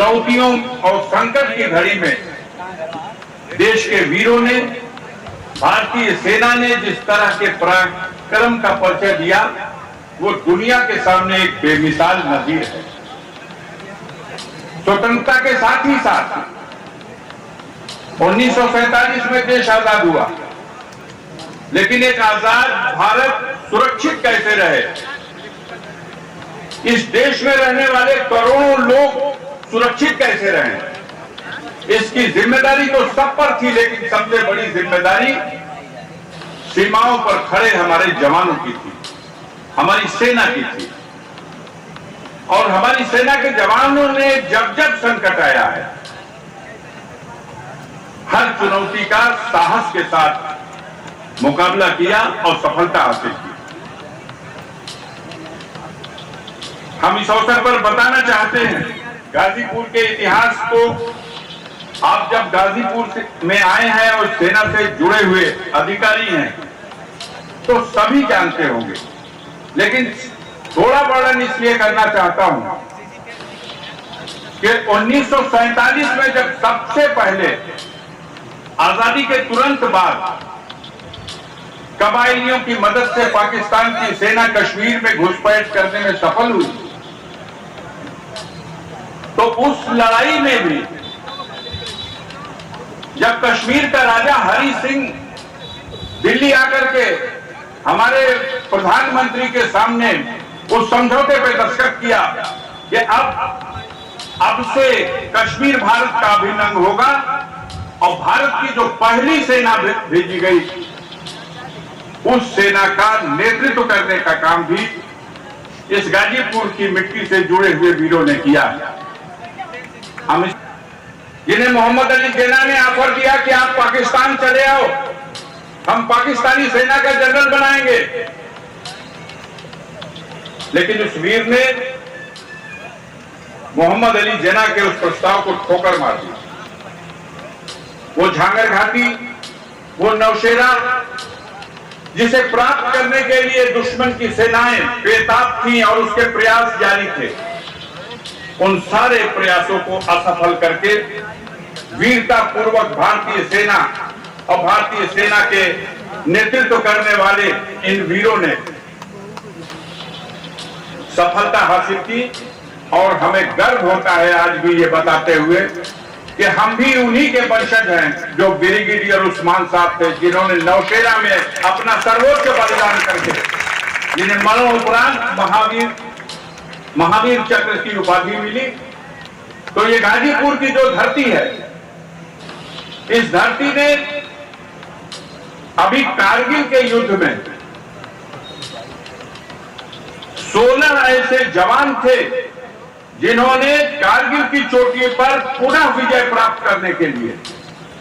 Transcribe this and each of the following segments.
चुनौतियों और संकट की घड़ी में देश के वीरों ने, भारतीय सेना ने जिस तरह के पराक्रम का परिचय दिया वो दुनिया के सामने एक बेमिसाल नजीर है। स्वतंत्रता के साथ ही साथ 1947 में देश आजाद हुआ, लेकिन एक आजाद भारत सुरक्षित कैसे रहे, इस देश में रहने वाले करोड़ों लोग सुरक्षित कैसे रहें, इसकी जिम्मेदारी तो सब पर थी, लेकिन सबसे बड़ी जिम्मेदारी सीमाओं पर खड़े हमारे जवानों की थी, हमारी सेना की थी। और हमारी सेना के जवानों ने जब जब संकट आया है, हर चुनौती का साहस के साथ मुकाबला किया और सफलता हासिल की। हम इस अवसर पर बताना चाहते हैं, गाजीपुर के इतिहास को आप जब गाजीपुर में आए हैं और सेना से जुड़े हुए अधिकारी हैं तो सभी जानते होंगे, लेकिन थोड़ा वर्णन इसलिए करना चाहता हूं कि 1947 में जब सबसे पहले आजादी के तुरंत बाद कबायलियों की मदद से पाकिस्तान की सेना कश्मीर में घुसपैठ करने में सफल हुई, तो उस लड़ाई में भी जब कश्मीर का राजा हरि सिंह दिल्ली आकर के हमारे प्रधानमंत्री के सामने उस समझौते पर दस्तखत किया कि अब से कश्मीर भारत का अभिन्न अंग होगा, और भारत की जो पहली सेना भेजी गई उस सेना का नेतृत्व करने का काम भी इस गाजीपुर की मिट्टी से जुड़े हुए वीरों ने किया। हम जिन्हें मोहम्मद अली जिन्ना ने ऑफर दिया कि आप पाकिस्तान चले आओ, हम पाकिस्तानी सेना का जनरल बनाएंगे, लेकिन उस वीर ने मोहम्मद अली जिन्ना के उस प्रस्ताव को ठोकर मार दी। वो झांगर घाटी, वो नौशेरा जिसे प्राप्त करने के लिए दुश्मन की सेनाएं बेताब थीं और उसके प्रयास जारी थे, उन सारे प्रयासों को असफल करके वीरता पूर्वक भारतीय सेना और भारतीय सेना के नेतृत्व करने वाले इन वीरों ने सफलता हासिल की। और हमें गर्व होता है आज भी ये बताते हुए कि हम भी उन्हीं के वंशज हैं जो ब्रिगेडियर उस्मान साहब थे, जिन्होंने नौशेरा में अपना सर्वोच्च बलिदान करके जिन्हें मरणोपरांत महावीर चक्र की उपाधि मिली। तो ये गाजीपुर की जो धरती है, इस धरती ने अभी कारगिल के युद्ध में 16 ऐसे जवान थे जिन्होंने कारगिल की चोटी पर पुनः विजय प्राप्त करने के लिए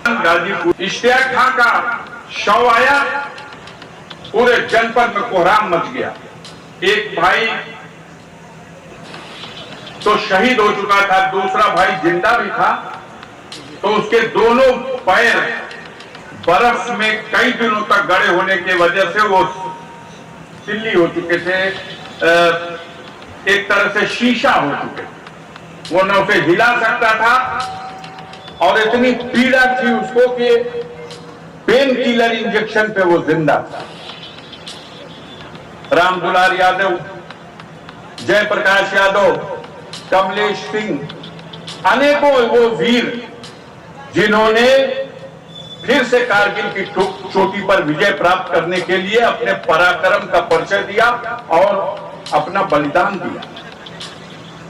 गाजीपुर इश्तियाक खां का शव आया, पूरे जनपद में कोहराम मच गया। एक भाई तो शहीद हो चुका था, दूसरा भाई जिंदा भी था, तो उसके दोनों पैर बर्फ में कई दिनों तक गड़े होने की वजह से वो सिल्ली हो चुके थे, एक तरह से शीशा हो चुके, वो न उसे हिला सकता था और इतनी पीड़ा थी उसको कि पेन किलर इंजेक्शन पे वो जिंदा था। राम दुलार यादव, जयप्रकाश यादव, कमलेश सिंह, अनेकों वो वीर जिन्होंने फिर से कारगिल की चोटी पर विजय प्राप्त करने के लिए अपने पराक्रम का परिचय दिया और अपना बलिदान दिया।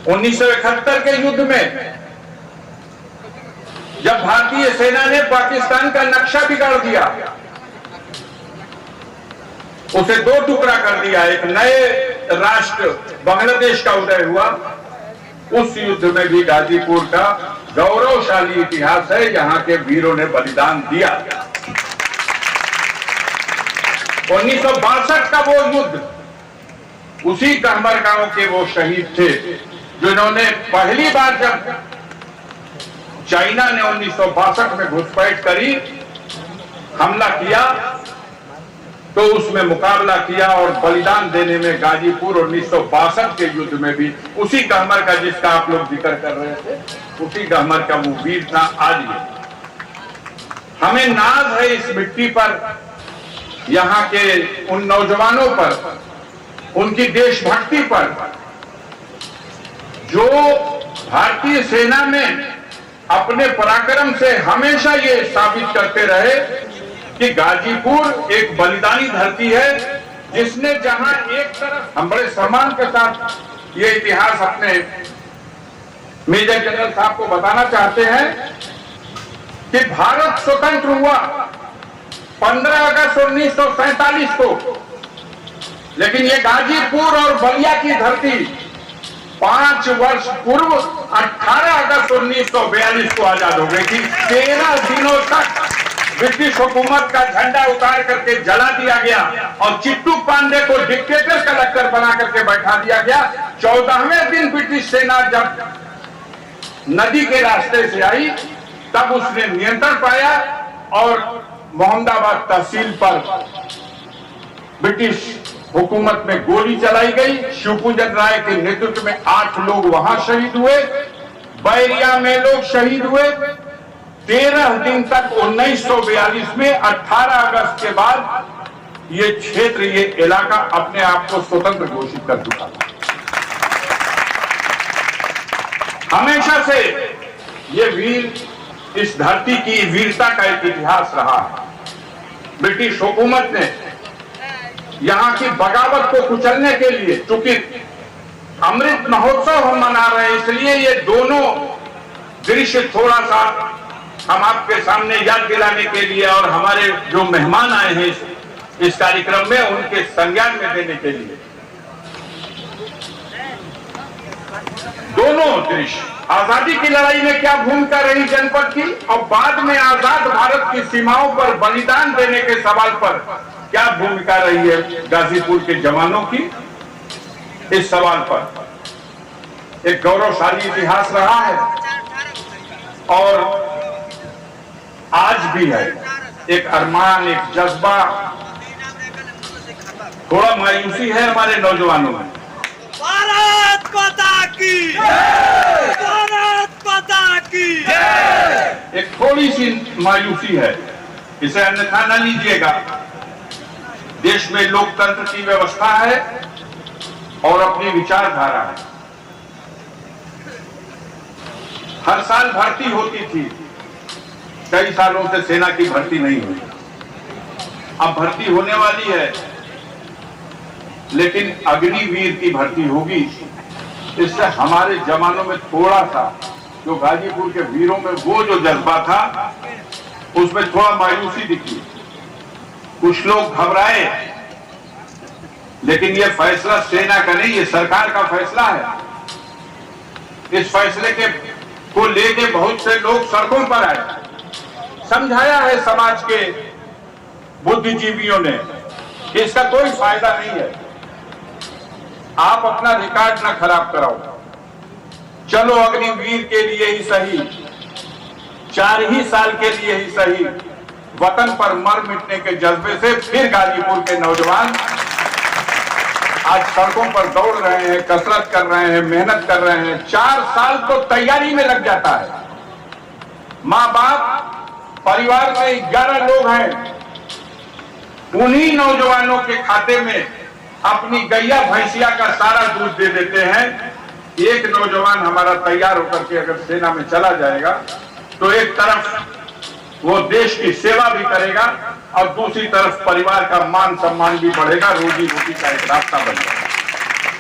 1971 के युद्ध में जब भारतीय सेना ने पाकिस्तान का नक्शा बिगाड़ दिया, उसे दो टुकड़ा कर दिया, एक नए राष्ट्र बांग्लादेश का उदय हुआ, उस युद्ध में भी गाजीपुर का गौरवशाली इतिहास है, यहां के वीरों ने बलिदान दिया। 1962 का वो युद्ध, उसी कहमर गांव के वो शहीद थे जिन्होंने पहली बार जब चाइना ने 1962 में घुसपैठ करी, हमला किया, तो उसमें मुकाबला किया और बलिदान देने में गाजीपुर 1962 के युद्ध में भी उसी गहमर का, जिसका आप लोग जिक्र कर रहे थे, उसी गहमर का वो वीर था। आज ये हमें नाज है इस मिट्टी पर, यहाँ के उन नौजवानों पर, उनकी देशभक्ति पर, जो भारतीय सेना में अपने पराक्रम से हमेशा ये साबित करते रहे कि गाजीपुर एक बलिदानी धरती है, जिसने जहां एक तरफ हम बड़े सम्मान के साथ ये इतिहास अपने मेजर जनरल साहब को बताना चाहते हैं कि भारत स्वतंत्र हुआ 15 अगस्त 1947 को, लेकिन ये गाजीपुर और बलिया की धरती 5 वर्ष पूर्व 18 अगस्त 1942 को आजाद हो गई थी। 13 दिनों तक ब्रिटिश हुकूमत का झंडा उतार करके जला दिया गया और चिट्टू पांडे को डिक्टेटर कलेक्टर बना करके बैठा दिया गया। 14वें दिन ब्रिटिश सेना जब नदी के रास्ते से आई, तब उसने नियंत्रण पाया और मोहम्मदाबाद तहसील पर ब्रिटिश हुकूमत में गोली चलाई गई। शिवपूजन राय के नेतृत्व में 8 लोग वहां शहीद हुए, बैरिया में लोग शहीद हुए। 13 दिन तक 1942 में 18 अगस्त के बाद ये क्षेत्र, ये इलाका अपने आप को स्वतंत्र घोषित कर चुका था। हमेशा से ये वीर, इस धरती की वीरता का एक इतिहास रहा है। ब्रिटिश हुकूमत ने यहाँ की बगावत को कुचलने के लिए, चूंकि अमृत महोत्सव हम मना रहे हैं, इसलिए ये दोनों दृश्य थोड़ा सा हम आपके सामने याद दिलाने के लिए और हमारे जो मेहमान आए हैं इस कार्यक्रम में, उनके संज्ञान में देने के लिए दोनों दृश्य, आजादी की लड़ाई में क्या भूमिका रही जनपद की, और बाद में आजाद भारत की सीमाओं पर बलिदान देने के सवाल पर क्या भूमिका रही है गाजीपुर के जवानों की, इस सवाल पर एक गौरवशाली इतिहास रहा है और आज भी है। एक अरमान, एक जज्बा, थोड़ा मायूसी है हमारे नौजवानों में। भारत माता की, भारत माता की। एक थोड़ी सी मायूसी है, इसे अन्यथा न लीजिएगा। देश में लोकतंत्र की व्यवस्था है और अपनी विचारधारा है। हर साल भर्ती होती थी, कई सालों से सेना की भर्ती नहीं हुई। अब भर्ती होने वाली है, लेकिन अग्निवीर की भर्ती होगी। इससे हमारे जवानों में थोड़ा सा, जो गाजीपुर के वीरों में वो जो जज्बा था, उसमें थोड़ा मायूसी दिखी। कुछ लोग घबराए, लेकिन ये फैसला सेना का नहीं, ये सरकार का फैसला है। इस फैसले को लेके बहुत से लोग सड़कों पर आए। समझाया है समाज के बुद्धिजीवियों ने कि इसका कोई फायदा नहीं है, आप अपना रिकॉर्ड ना खराब कराओ, चलो अग्निवीर के लिए ही सही, 4 ही साल के लिए ही सही, वतन पर मर मिटने के जज्बे से फिर गाजीपुर के नौजवान आज सड़कों पर दौड़ रहे हैं, कसरत कर रहे हैं, मेहनत कर रहे हैं। 4 साल तो तैयारी में लग जाता है। माँ बाप, परिवार में 11 लोग हैं, उन्हीं नौजवानों के खाते में अपनी गैया भैंसिया का सारा दूध दे देते हैं। एक नौजवान हमारा तैयार होकर के अगर सेना में चला जाएगा, तो एक तरफ वो देश की सेवा भी करेगा और दूसरी तरफ परिवार का मान सम्मान भी बढ़ेगा, रोजी रोटी का एक रास्ता बनेगा।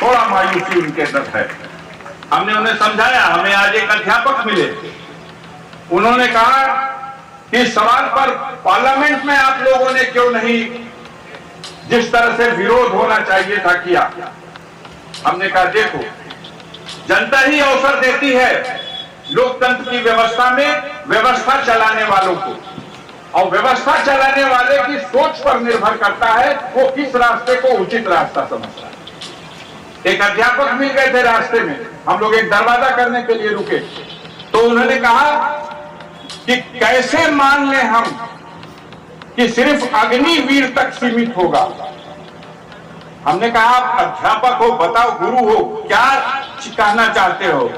थोड़ा मायूसी उनके अंदर है। हमने उन्हें समझाया। हमें आज एक अध्यापक मिले, उन्होंने कहा कि सवाल पर पार्लियामेंट में आप लोगों ने क्यों नहीं जिस तरह से विरोध होना चाहिए था किया। हमने कहा देखो, जनता ही अवसर देती है लोकतंत्र की व्यवस्था में व्यवस्था चलाने वालों को, और व्यवस्था चलाने वाले की सोच पर निर्भर करता है वो किस रास्ते को उचित रास्ता समझता है। एक अध्यापक मिल गए थे रास्ते में, हम लोग एक दरवाजा करने के लिए रुके, तो उन्होंने कहा कि कैसे मान लें हम कि सिर्फ अग्निवीर तक सीमित होगा। हमने कहा आप अध्यापक हो, बताओ गुरु हो, क्या कहना चाहते हो?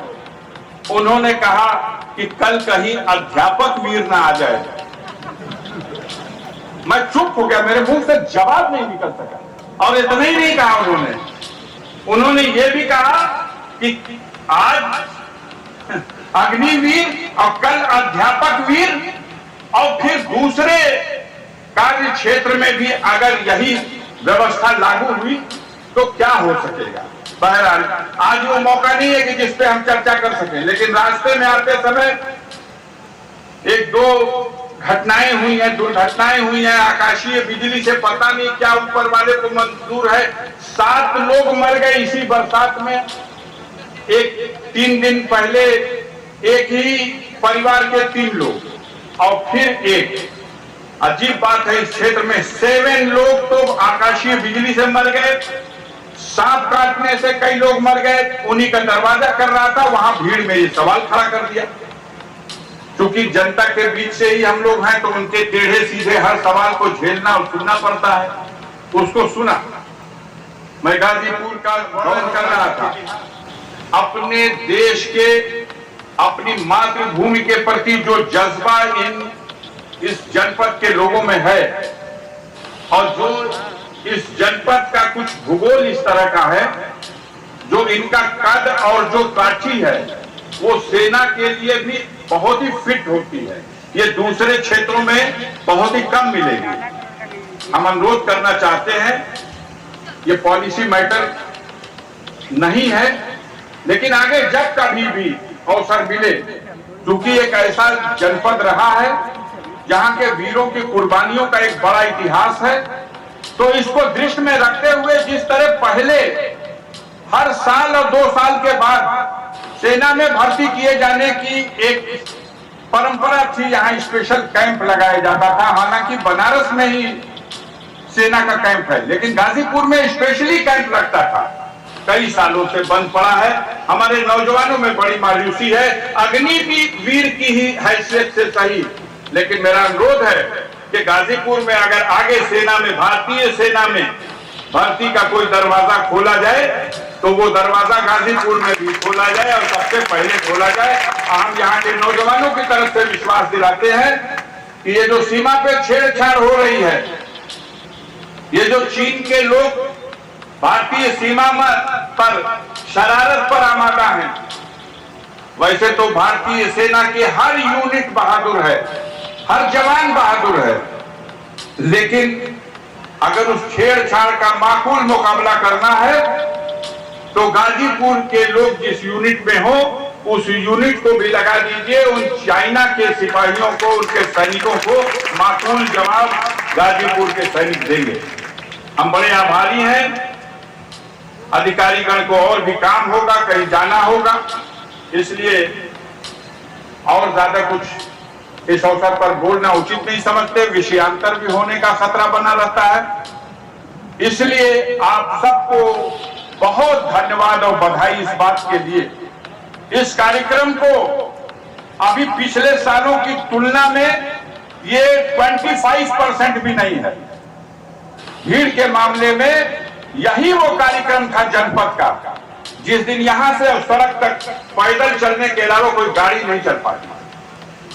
उन्होंने कहा कि कल कहीं अध्यापक वीर ना आ जाए। मैं चुप हो गया, मेरे मुंह से जवाब नहीं निकल सका। और इतना ही नहीं कहा उन्होंने ये भी कहा कि आज अग्निवीर और कल अध्यापक वीर, और फिर दूसरे कार्य क्षेत्र में भी अगर यही व्यवस्था लागू हुई तो क्या हो सकेगा। बहरहाल आज वो मौका नहीं है कि जिस पे हम चर्चा कर सकें, लेकिन रास्ते में आते समय एक दो घटनाएं हुई हैं, दुर्घटनाएं हुई हैं। आकाशीय बिजली से पता नहीं क्या ऊपर वाले को मंजूर है, 7 लोग मर गए इसी बरसात में। एक 3 दिन पहले एक ही परिवार के 3 लोग, और फिर एक अजीब बात है, इस क्षेत्र में 7 लोग तो आकाशीय बिजली से मर गए। सांप काटने से कई लोग मर गए। उन्हीं का दरवाजा कर रहा था, वहां भीड़ में ये सवाल खड़ा कर दिया। क्योंकि जनता के बीच से ही हम लोग हैं, तो उनके टेढ़े सीधे हर सवाल को झेलना और सुनना पड़ता है। उसको सुना। मैं गाजीपुर का वर्णन कर रहा था। अपने देश के, अपनी मातृभूमि के प्रति जो जज्बा इस जनपद के लोगों में है, और जो इस जनपद का कुछ भूगोल इस तरह का है, जो इनका कद और जो काठी है वो सेना के लिए भी बहुत ही फिट होती है। ये दूसरे क्षेत्रों में बहुत ही कम मिलेगी। हम अनुरोध करना चाहते हैं, ये पॉलिसी मैटर नहीं है, लेकिन आगे जब कभी भी अवसर मिले, क्योंकि एक ऐसा जनपद रहा है जहां के वीरों की कुर्बानियों का एक बड़ा इतिहास है, तो इसको दृष्टि में रखते हुए जिस तरह पहले हर साल और 2 साल के बाद सेना में भर्ती किए जाने की एक परंपरा थी, यहाँ स्पेशल कैंप लगाया जाता था। हालांकि बनारस में ही सेना का कैंप है, लेकिन गाजीपुर में स्पेशली कैंप लगता था। कई सालों से बंद पड़ा है। हमारे नौजवानों में बड़ी मायूसी है। अग्निवीर की ही हैसियत से सही, लेकिन मेरा अनुरोध है कि गाजीपुर में अगर आगे सेना में, भारतीय सेना में भर्ती का कोई दरवाजा खोला जाए, तो वो दरवाजा गाजीपुर में भी खोला जाए और सबसे पहले खोला जाए। हम यहाँ के नौजवानों की तरफ से विश्वास दिलाते हैं कि ये जो सीमा पे छेड़छाड़ हो रही है, ये जो चीन के लोग भारतीय सीमा पर शरारत पर आमादा हैं, वैसे तो भारतीय सेना की हर यूनिट बहादुर है, हर जवान बहादुर है, लेकिन अगर उस छेड़छाड़ का माकूल मुकाबला करना है तो गाजीपुर के लोग जिस यूनिट में हो, उस यूनिट को भी लगा दीजिए। उन चाइना के सिपाहियों को, उनके सैनिकों को माकूल जवाब गाजीपुर के सैनिक देंगे। हम बड़े आभारी हैं। अधिकारीगण को और भी काम होगा, कहीं जाना होगा, इसलिए और ज्यादा कुछ इस अवसर पर बोलना उचित नहीं समझते। विषयांतर भी होने का खतरा बना रहता है। इसलिए आप सबको बहुत धन्यवाद और बधाई इस बात के लिए। इस कार्यक्रम को अभी पिछले सालों की तुलना में ये 25% भी नहीं है। भीड़ के मामले में यही वो कार्यक्रम था जनपद का, जिस दिन यहां से सड़क तक पैदल चलने के अलावा कोई गाड़ी नहीं चल पाती।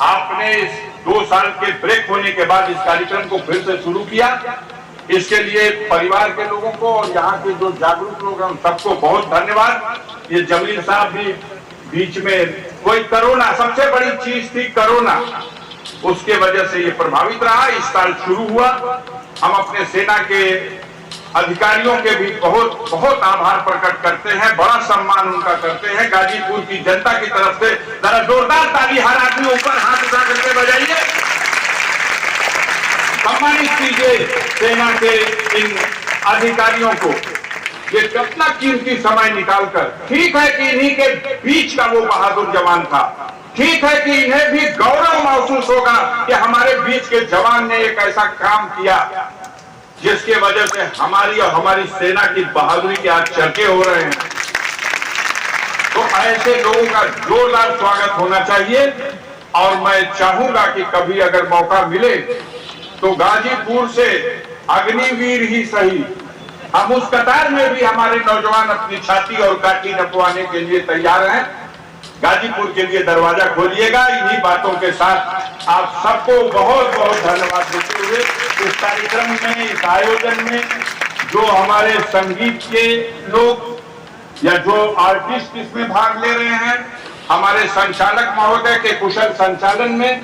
आपने इस 2 साल के ब्रेक होने के बाद इस कार्यक्रम को फिर से शुरू किया। इसके लिए परिवार के लोगों को और यहाँ के जो जागरूक लोग हैं सबको बहुत धन्यवाद। ये जमील साहब भी बीच में कोई कोरोना, सबसे बड़ी चीज थी कोरोना, उसके वजह से ये प्रभावित रहा। इस साल शुरू हुआ। हम अपने सेना के अधिकारियों के भी बहुत बहुत आभार प्रकट करते हैं, बड़ा सम्मान उनका करते हैं। गाजीपुर की जनता की तरफ से जरा जोरदार ताली हर आदमी ऊपर हाथ उठा करके बजाइए, सम्मानित कीजिए सेना के इन अधिकारियों को। ये कितना कीमती समय निकालकर, ठीक है कि इन्हीं के बीच का वो बहादुर जवान था, ठीक है कि इन्हें भी गौरव महसूस होगा कि हमारे बीच के जवान ने एक ऐसा काम किया जिसके वजह से हमारी और हमारी सेना की बहादुरी के आज चर्चे हो रहे हैं। तो ऐसे लोगों का जोरदार स्वागत होना चाहिए। और मैं चाहूंगा कि कभी अगर मौका मिले तो गाजीपुर से अग्निवीर ही सही, हम उस कतार में भी हमारे नौजवान अपनी छाती और काठी नपवाने के लिए तैयार हैं। गाजीपुर के लिए दरवाजा खोलिएगा। इन्हीं बातों के साथ आप सबको बहुत बहुत धन्यवाद देते हुए इस कार्यक्रम में, इस आयोजन में जो हमारे संगीत के लोग या जो आर्टिस्ट इसमें भाग ले रहे हैं, हमारे संचालक महोदय के कुशल संचालन में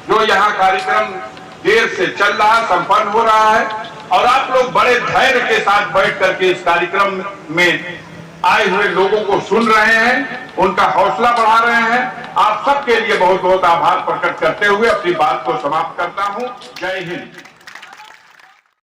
जो यहाँ कार्यक्रम देर से चल रहा, संपन्न हो रहा है, और आप लोग बड़े धैर्य के साथ बैठ करके इस कार्यक्रम में आए हुए लोगों को सुन रहे हैं, उनका हौसला बढ़ा रहे हैं। आप सबके लिए बहुत बहुत आभार प्रकट करते हुए अपनी बात को समाप्त करता हूं। जय हिंद।